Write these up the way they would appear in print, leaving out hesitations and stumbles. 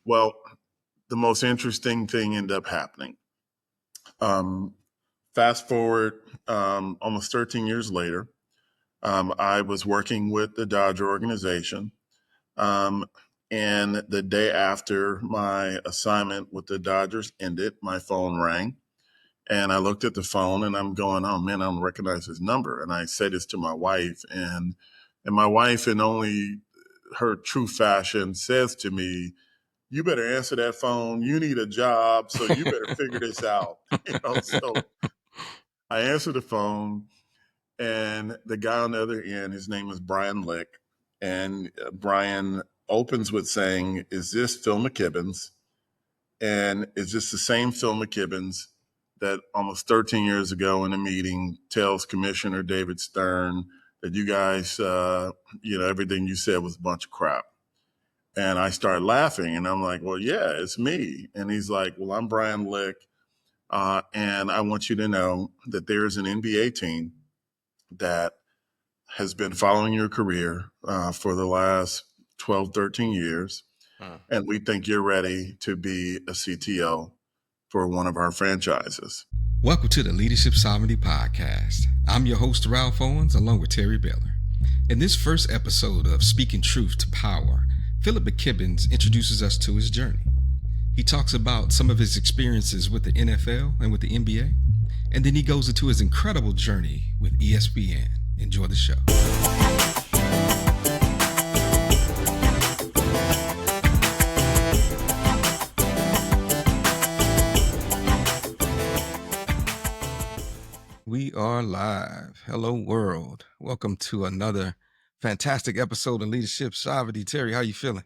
Well, the most interesting thing ended up happening. Fast forward almost 13 years later, I was working with the Dodger organization. And the day after my assignment with the Dodgers ended, my phone rang. And I looked at the phone and I'm going, oh man, I don't recognize his number. And I said this to my wife, and my wife, in only her true fashion, says to me, you better answer that phone. You need a job, so you better figure this out. So I answered the phone, and the guy on the other end, his name is Brian Lick. And Brian opens with saying, is this Phil McKibbins? And is this the same Phil McKibbins that almost 13 years ago in a meeting tells Commissioner David Stern that you guys, everything you said was a bunch of crap? And I started laughing, and I'm like, well, yeah, it's me. And he's like, well, I'm Brian Lick, and I want you to know that there's an NBA team that has been following your career for the last 12, 13 years. And we think you're ready to be a CTO for one of our franchises. Welcome to the Leadership Sovereignty Podcast. I'm your host, Ralph Owens, along with Terry Baylor. In this first episode of Speaking Truth to Power, Phillip McKibbins introduces us to his journey. He talks about some of his experiences with the NFL and with the NBA, and then he goes into his incredible journey with ESPN. Enjoy the show. We are live. Hello, world. Welcome to another fantastic episode of Leadership Sovereignty. Terry, how you feeling?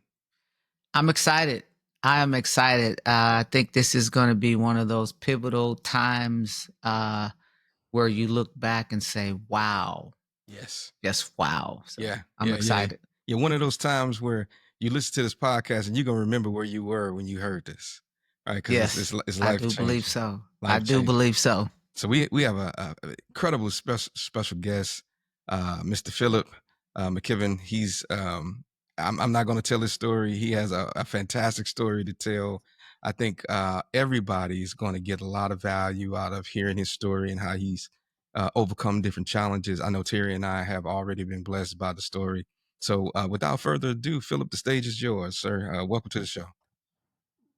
I'm excited. I am excited. I think this is going to be one of those pivotal times where you look back and say, wow. Yes. Yes, wow. So yeah. I'm excited. Yeah, one of those times where you listen to this podcast and you're going to remember where you were when you heard this. Right? Because yes, it's life-changing. I do believe so. I do believe so. So we have a incredible special guest, Mr. Phillip McKibbins. He's I'm not going to tell his story. He has a fantastic story to tell. I think everybody's going to get a lot of value out of hearing his story and how he's overcome different challenges. I know Terry and I have already been blessed by the story. So without further ado, Phillip, the stage is yours, sir. Welcome to the show.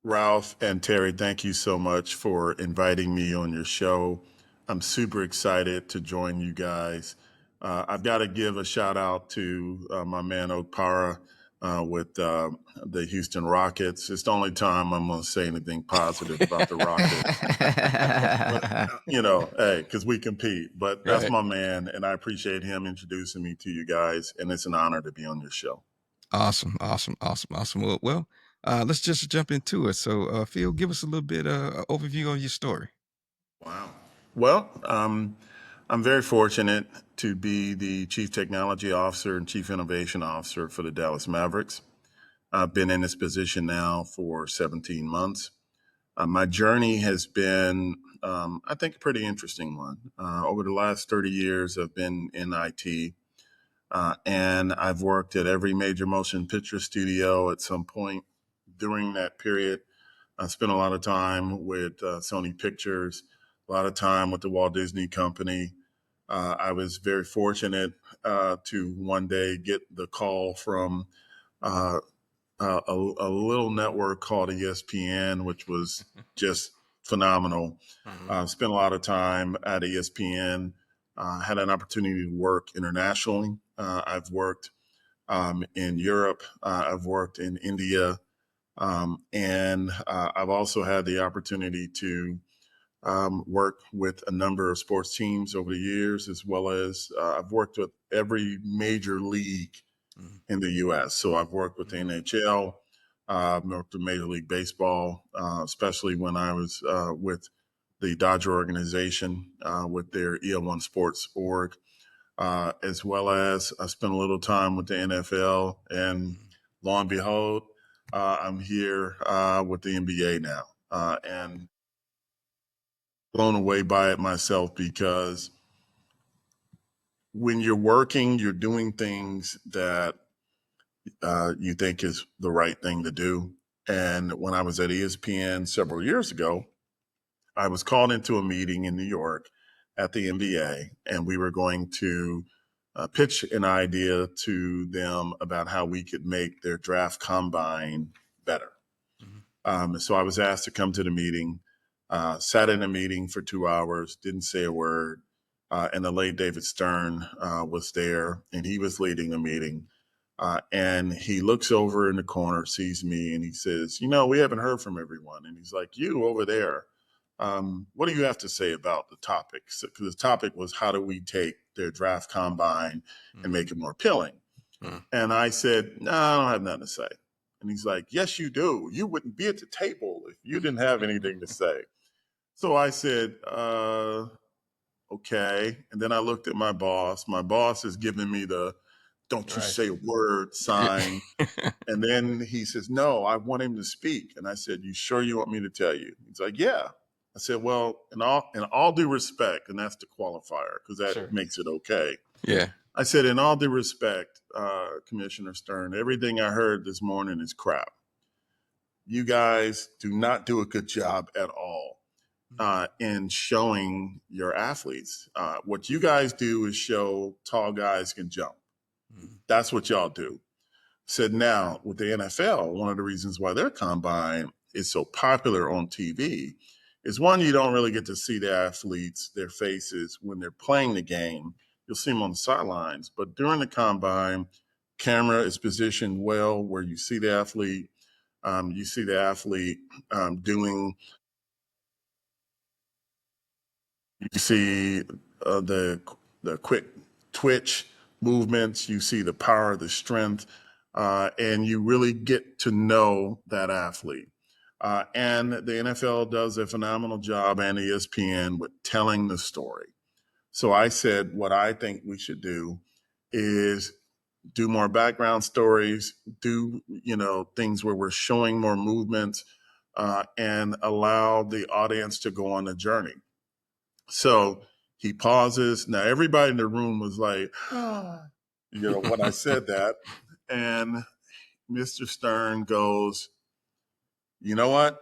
Ralph and Terry, thank you so much for inviting me on your show. I'm super excited to join you guys. I've got to give a shout out to my man Okpara with the Houston Rockets. It's the only time I'm going to say anything positive about the Rockets. But, hey, because we compete. But that's right. My man, and I appreciate him introducing me to you guys, and it's an honor to be on your show. Awesome. Well, let's just jump into it. So, Phil, give us a little bit overview of your story. Wow. Well, I'm very fortunate to be the Chief Technology Officer and Chief Innovation Officer for the Dallas Mavericks. I've been in this position now for 17 months. My journey has been, I think, a pretty interesting one. Over the last 30 years, I've been in IT. And I've worked at every major motion picture studio at some point during that period. I spent a lot of time with Sony Pictures, a lot of time with the Walt Disney Company. I was very fortunate to one day get the call from a little network called ESPN, which was just phenomenal. Spent a lot of time at ESPN. Had an opportunity to work internationally. I've worked in Europe. I've worked in India. And I've also had the opportunity to work with a number of sports teams over the years, as well as I've worked with every major league in the U.S. So I've worked with the NHL, I've worked with Major League Baseball, especially when I was with the Dodger organization with their EL1 Sports org, as well as I spent a little time with the NFL, and lo and behold, I'm here with the NBA now, and blown away by it myself, because when you're working, you're doing things that you think is the right thing to do. And when I was at ESPN several years ago, I was called into a meeting in New York at the NBA, and we were going to pitch an idea to them about how we could make their draft combine better. So I was asked to come to the meeting, sat in a meeting for 2 hours, didn't say a word. And the late David Stern was there, and he was leading the meeting. And he looks over in the corner, sees me, and he says, we haven't heard from everyone. And he's like, you over there, what do you have to say about the topic? Because the topic was, how do we take their draft combine and make it more appealing? And I said, no, I don't have nothing to say. And he's like, yes, you do. You wouldn't be at the table if you didn't have anything to say. So I said, okay. And then I looked at my boss. My boss is giving me the don't you say a word sign. And then he says, no, I want him to speak. And I said, you sure you want me to tell you? He's like, yeah. I said, well, in all due respect, and that's the qualifier because that makes it okay. Yeah. I said, in all due respect, Commissioner Stern, everything I heard this morning is crap. You guys do not do a good job at all in showing your athletes. What you guys do is show tall guys can jump. That's what y'all do. Said now with the NFL, one of the reasons why their combine is so popular on TV is one, you don't really get to see the athletes, their faces when they're playing the game. You'll see them on the sidelines, but during the combine, camera is positioned well where you see the athlete. You see the athlete doing. You see the quick twitch movements. You see the power, the strength, and you really get to know that athlete. And the NFL does a phenomenal job, and ESPN, with telling the story. So I said, what I think we should do is do more background stories, do things where we're showing more movements, and allow the audience to go on a journey. So he pauses. Now everybody in the room was like, when I said that, and Mr. Stern goes, you know what?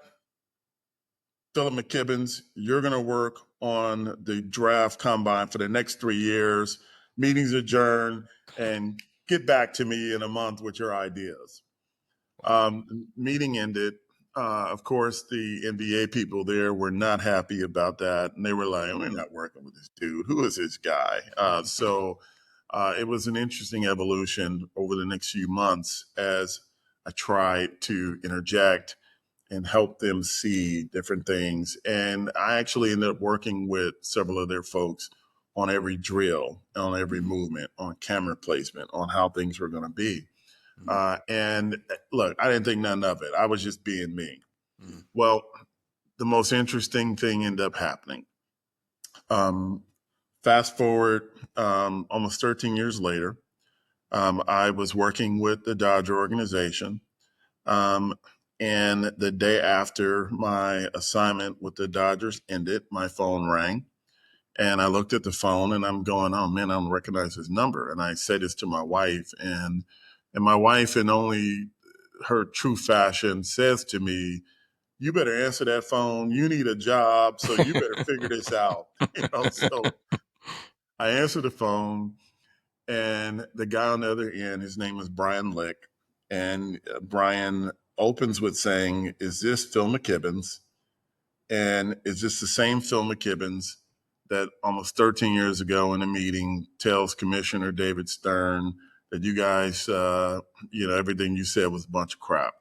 Phillip McKibbins, you're going to work on the draft combine for the next 3 years. Meetings adjourned, and get back to me in a month with your ideas. Meeting ended. Of course, the NBA people there were not happy about that. And they were like, we're not working with this dude. Who is this guy? So it was an interesting evolution over the next few months as I tried to interject and help them see different things. And I actually ended up working with several of their folks on every drill, on every movement, on camera placement, on how things were going to be. And look, I didn't think nothing of it. I was just being me. Well, the most interesting thing ended up happening. Fast forward almost 13 years later, I was working with the Dodger organization. And the day after my assignment with the Dodgers ended, my phone rang. And I looked at the phone and I'm going, oh man, I don't recognize his number. And I said this to my wife, and my wife, in only her true fashion, says to me, you better answer that phone. You need a job, so you better figure this out. So I answered the phone, and the guy on the other end, his name is Brian Lick. And Brian opens with saying, is this Phil McKibbins? And is this the same Phil McKibbins that almost 13 years ago in a meeting tells Commissioner David Stern that you guys, everything you said was a bunch of crap?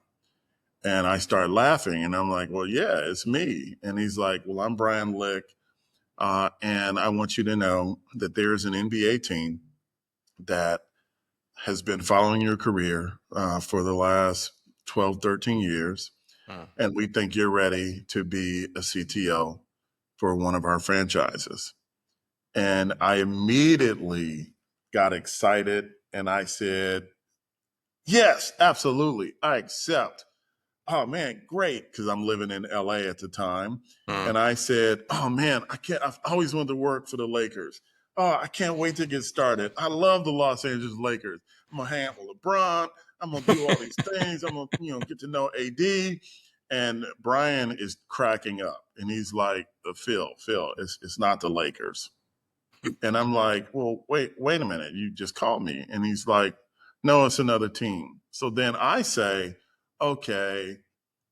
And I start laughing, and I'm like, well, yeah, it's me. And he's like, well, I'm Brian Lick, and I want you to know that there's an NBA team that has been following your career for the last 12, 13 years. And we think you're ready to be a CTO for one of our franchises. And I immediately got excited, and I said, yes, absolutely, I accept. Oh man, great, because I'm living in LA at the time. And I said, oh man, I've always wanted to work for the Lakers. Oh, I can't wait to get started. I love the Los Angeles Lakers. I'm gonna hang out with LeBron. I'm going to do all these things. I'm going to, get to know AD. And Brian is cracking up. And he's like, Phil, it's not the Lakers. And I'm like, well, wait a minute. You just called me. And he's like, no, it's another team. So then I say, okay,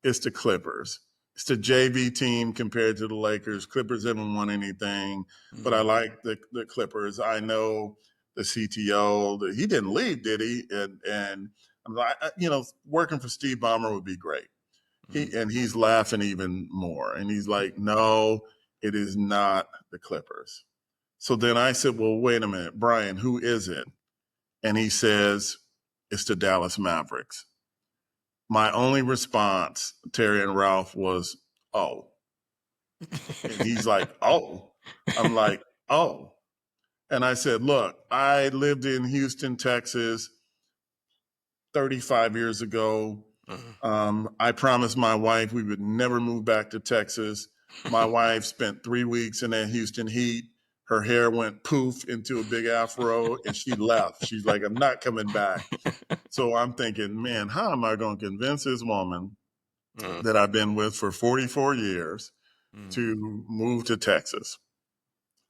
it's the Clippers. It's the JV team compared to the Lakers. Clippers haven't won anything, but I like the Clippers. I know the CTO. He didn't leave, did he? And I'm like, working for Steve Ballmer would be great. He's laughing even more. And he's like, no, it is not the Clippers. So then I said, well, wait a minute, Brian, who is it? And he says, it's the Dallas Mavericks. My only response, Terry and Ralph, was, oh. And he's like, oh. I'm like, oh. And I said, look, I lived in Houston, Texas 35 years ago. I promised my wife we would never move back to Texas. My wife spent 3 weeks in that Houston heat. Her hair went poof into a big afro and she left. She's like, I'm not coming back. So I'm thinking, man, how am I going to convince this woman that I've been with for 44 years to move to Texas?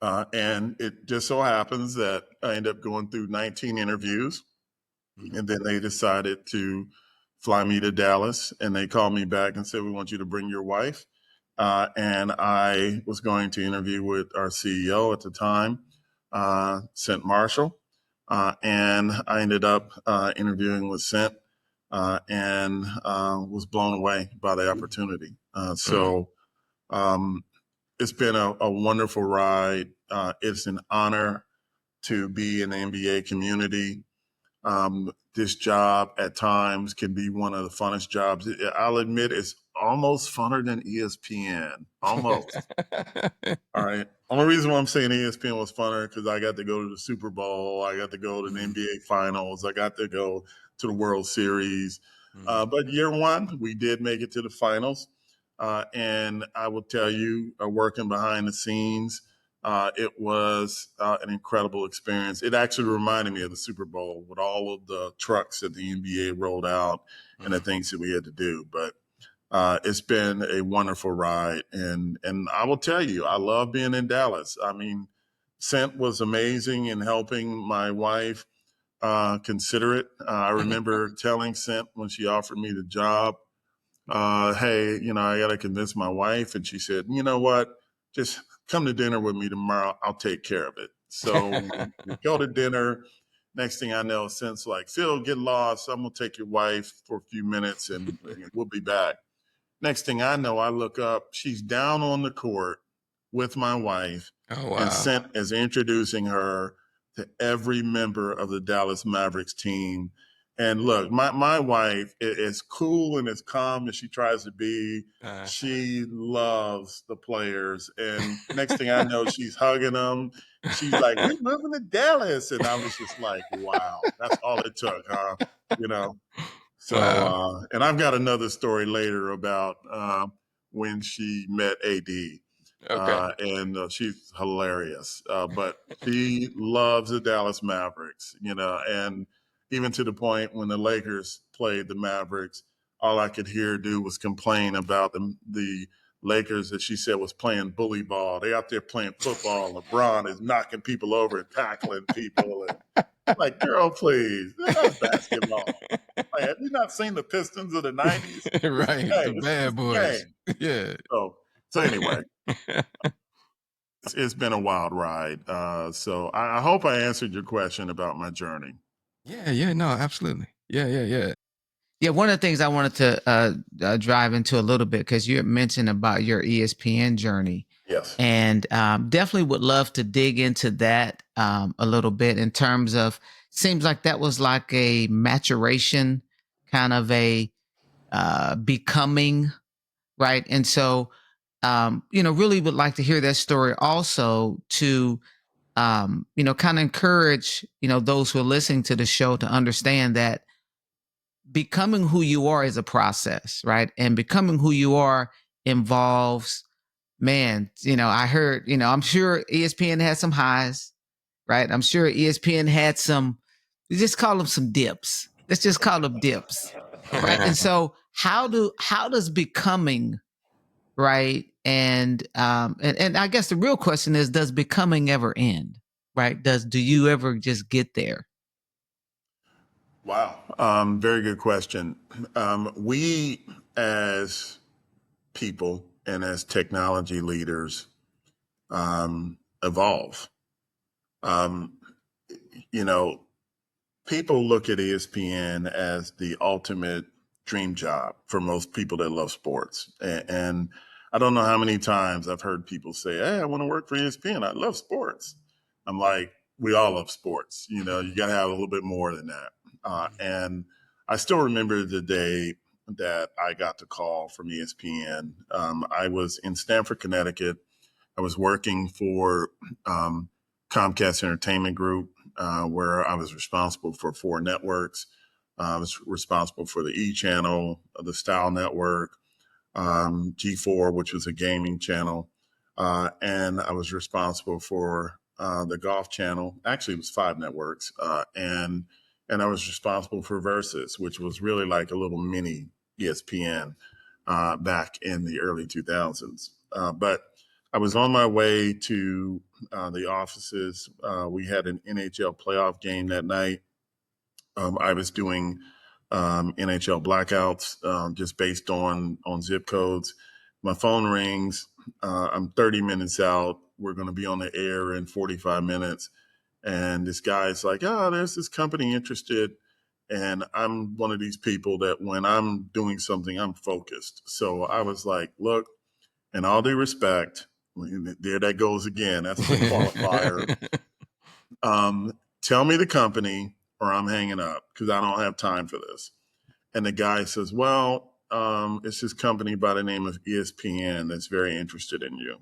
And it just so happens that I ended up going through 19 interviews. And then they decided to fly me to Dallas. And they called me back and said, we want you to bring your wife. And I was going to interview with our CEO at the time, Cent Marshall. And I ended up interviewing with Cent and was blown away by the opportunity. So it's been a wonderful ride. It's an honor to be in the NBA community. This job at times can be one of the funnest jobs. I'll admit it's almost funner than ESPN. Almost. All right. Only reason why I'm saying ESPN was funner because I got to go to the Super Bowl. I got to go to the NBA Finals. I got to go to the World Series. But year one, we did make it to the finals. And I will tell you, working behind the scenes, it was an incredible experience. It actually reminded me of the Super Bowl with all of the trucks that the NBA rolled out and the things that we had to do. But it's been a wonderful ride. And I will tell you, I love being in Dallas. I mean, Cent was amazing in helping my wife consider it. I remember telling Cent when she offered me the job, hey, I got to convince my wife. And she said, you know what? Just come to dinner with me tomorrow. I'll take care of it. So we go to dinner. Next thing I know, Cent's like, Phil, get lost. I'm going to take your wife for a few minutes and we'll be back. Next thing I know, I look up. She's down on the court with my wife. Oh, wow. And Cent is introducing her to every member of the Dallas Mavericks team. And look, my wife is cool and as calm as she tries to be. She loves the players. And next thing I know, she's hugging them. She's like, we're moving to Dallas. And I was just like, wow, that's all it took, huh? So, wow. And I've got another story later about when she met AD. Okay. And she's hilarious. But she loves the Dallas Mavericks, and even to the point when the Lakers played the Mavericks, all I could hear do was complain about the Lakers that she said was playing bully ball. They out there playing football. LeBron is knocking people over and tackling people. And like, girl, please, that's basketball. Like, have you not seen the Pistons of the 90s? Right, the bad boys. Yeah. So anyway, it's been a wild ride. So I hope I answered your question about my journey. Yeah, no, absolutely. Yeah. Yeah, one of the things I wanted to drive into a little bit, because you had mentioned about your ESPN journey. Yes. And definitely would love to dig into that a little bit in terms of, seems like that was like a maturation, kind of a becoming, right? And so, really would like to hear that story also to, kind of encourage, those who are listening to the show to understand that becoming who you are is a process, right? And becoming who you are involves, man, I heard, I'm sure ESPN had some highs, right? I'm sure ESPN had some, just call them some dips, Let's just call them dips, right? And so how does becoming, right? And I guess the real question is, does becoming ever end, right? Do you ever just get there? Wow. Very good question. We as people and as technology leaders evolve. Um, you know, people look at ESPN as the ultimate dream job for most people that love sports. And I don't know how many times I've heard people say, "Hey, I want to work for ESPN. I love sports." I'm like, we all love sports. You got to have a little bit more than that. And I still remember the day that I got the call from ESPN. I was in Stamford, Connecticut. I was working for Comcast Entertainment Group, where I was responsible for 4 networks. I was responsible for the E channel, the Style Network, G4, which was a gaming channel, and I was responsible for the Golf Channel. Actually, it was 5 networks, and I was responsible for Versus, which was really like a little mini ESPN back in the early 2000s. But I was on my way to the offices. We had an NHL playoff game that night. I was doing NHL blackouts just based on zip codes. My phone rings. I'm 30 minutes out. We're going to be on the air in 45 minutes. And this guy's like, "Oh, there's this company interested." And I'm one of these people that when I'm doing something, I'm focused. So I was like, "Look, in all due respect," there that goes again. That's the qualifier. Tell me the company or I'm hanging up because I don't have time for this. And the guy says, "Well, it's this company by the name of ESPN that's very interested in you."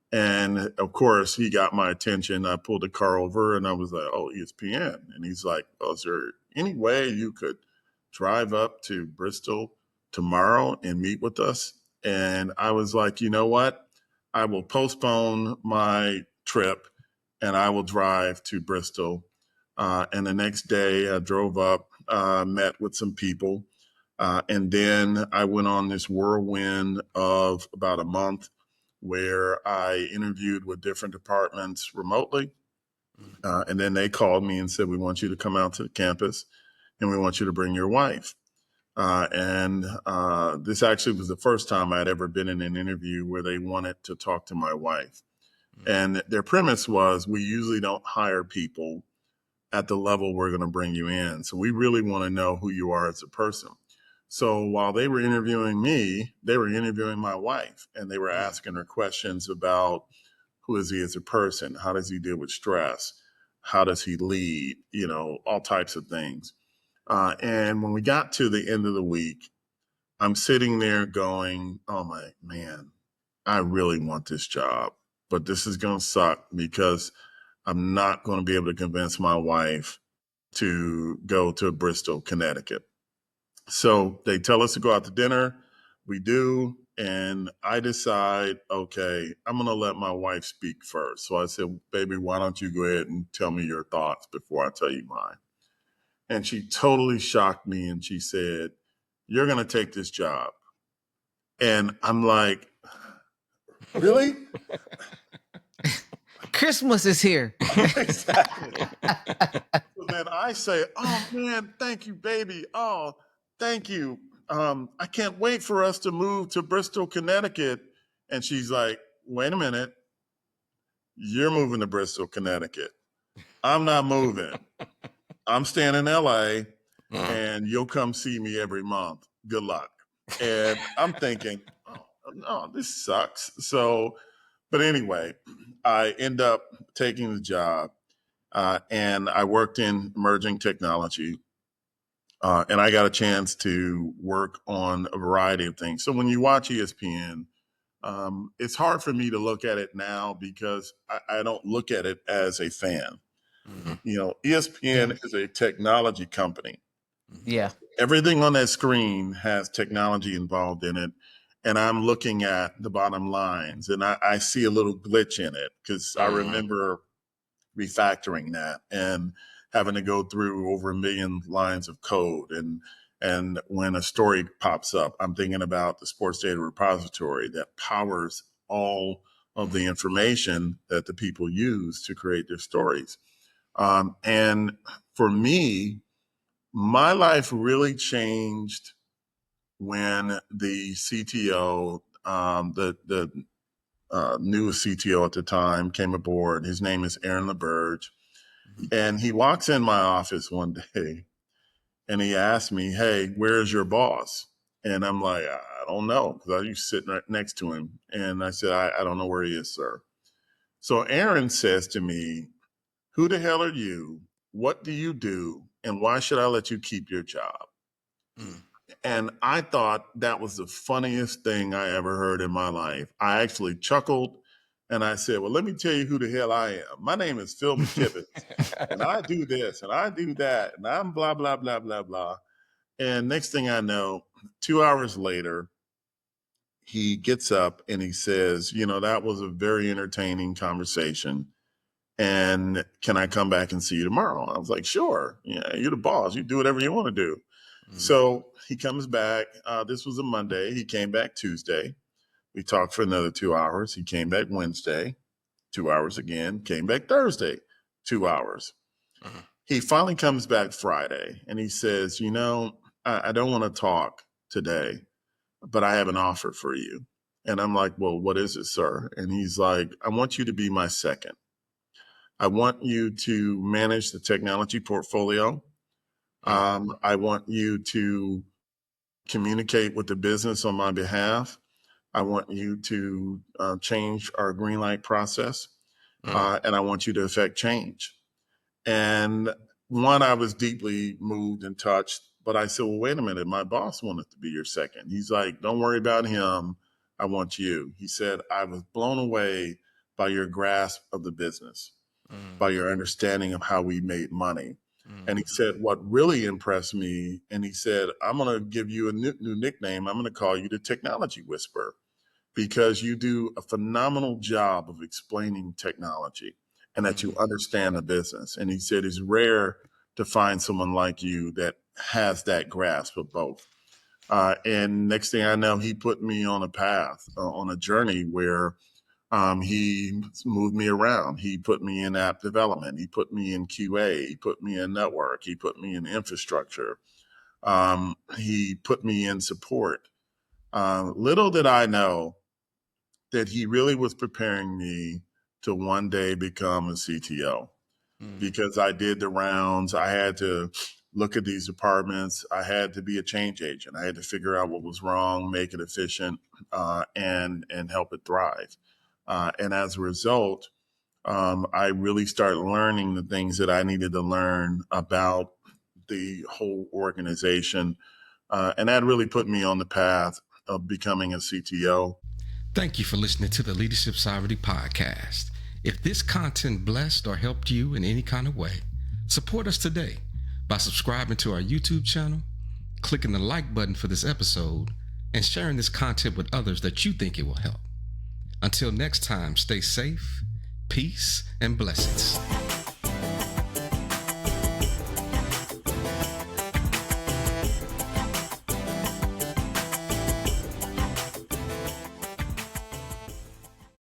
And of course, he got my attention. I pulled the car over and I was like, "Oh, ESPN." And he's like, "Oh, is there any way you could drive up to Bristol tomorrow and meet with us?" And I was like, "You know what? I will postpone my trip and I will drive to Bristol." And the next day I drove up, met with some people. And then I went on this whirlwind of about a month where I interviewed with different departments remotely. And then they called me and said, "We want you to come out to the campus and we want you to bring your wife." And this actually was the first time I'd ever been in an interview where they wanted to talk to my wife. And their premise was, we usually don't hire people at the level we're going to bring you in. So we really want to know who you are as a person. So while they were interviewing me, they were interviewing my wife and they were asking her questions about who is he as a person? How does he deal with stress? How does he lead? All types of things. And when we got to the end of the week, I'm sitting there going, "Oh my man, I really want this job, but this is going to suck because I'm not going to be able to convince my wife to go to Bristol, Connecticut." So they tell us to go out to dinner. We do. And I decide, okay, I'm going to let my wife speak first. So I said, "Baby, why don't you go ahead and tell me your thoughts before I tell you mine?" And she totally shocked me. And she said, "You're going to take this job." And I'm like, "Really?" Christmas is here. Exactly. So then I say, "Oh man, thank you, baby. Oh, thank you. I can't wait for us to move to Bristol, Connecticut." And she's like, "Wait a minute. You're moving to Bristol, Connecticut. I'm not moving. I'm staying in LA and you'll come see me every month. Good luck." And I'm thinking, "Oh, no, this sucks." But anyway, I end up taking the job. And I worked in emerging technology, and I got a chance to work on a variety of things. So when you watch ESPN, it's hard for me to look at it now because I don't look at it as a fan. ESPN is a technology company. Yeah. Everything on that screen has technology involved in it. And I'm looking at the bottom lines and I see a little glitch in it because I remember refactoring that. And having to go through over 1 million lines of code. And when a story pops up, I'm thinking about the sports data repository that powers all of the information that the people use to create their stories. And for me, my life really changed when the CTO, the newest CTO at the time, came aboard. His name is Aaron LaBerge. And he walks in my office one day and he asked me, "Hey, where's your boss?" And I'm like, "I don't know," because I used to sit right next to him. And I said, I don't know where he is, sir. So Aaron says to me, "Who the hell are you? What do you do? And why should I let you keep your job?" Mm. And I thought that was the funniest thing I ever heard in my life. I actually chuckled and I said, "Well, let me tell you who the hell I am. My name is Phil McKibbins, and I do this and I do that, and I'm blah, blah, blah, blah, blah." And next thing I know, 2 hours later, he gets up and he says, "That was a very entertaining conversation. And can I come back and see you tomorrow?" I was like, "Sure. Yeah, you're the boss. You do whatever you want to do." So he comes back. This was a Monday. He came back Tuesday. We talked for another 2 hours. He came back Wednesday, 2 hours again. Came back Thursday, 2 hours. He finally comes back Friday and he says, I don't want to talk today, but I have an offer for you." And I'm like, "Well, what is it, sir?" And he's like, "I want you to be my second. I want you to manage the technology portfolio. I want you to communicate with the business on my behalf. I want you to change our green light process, and I want you to affect change." And I was deeply moved and touched, but I said, "Well, wait a minute, my boss wanted to be your second." He's like, "Don't worry about him. I want you." He said, "I was blown away by your grasp of the business, by your understanding of how we made money." And he said, "What really impressed me," and he said, "I'm going to give you a new nickname. I'm going to call you the Technology Whisperer, because you do a phenomenal job of explaining technology and that you understand the business." And he said, "It's rare to find someone like you that has that grasp of both." And next thing I know, he put me on a path, on a journey where he moved me around. He put me in app development. He put me in QA. He put me in network. He put me in infrastructure. He put me in support. Little did I know that he really was preparing me to one day become a CTO, because I did the rounds. I had to look at these departments. I had to be a change agent. I had to figure out what was wrong, make it efficient, and help it thrive. And as a result, I really started learning the things that I needed to learn about the whole organization. And that really put me on the path of becoming a CTO. Thank you for listening to the Leadership Sovereignty Podcast. If this content blessed or helped you in any kind of way, support us today by subscribing to our YouTube channel, clicking the like button for this episode, and sharing this content with others that you think it will help. Until next time, stay safe, peace, and blessings.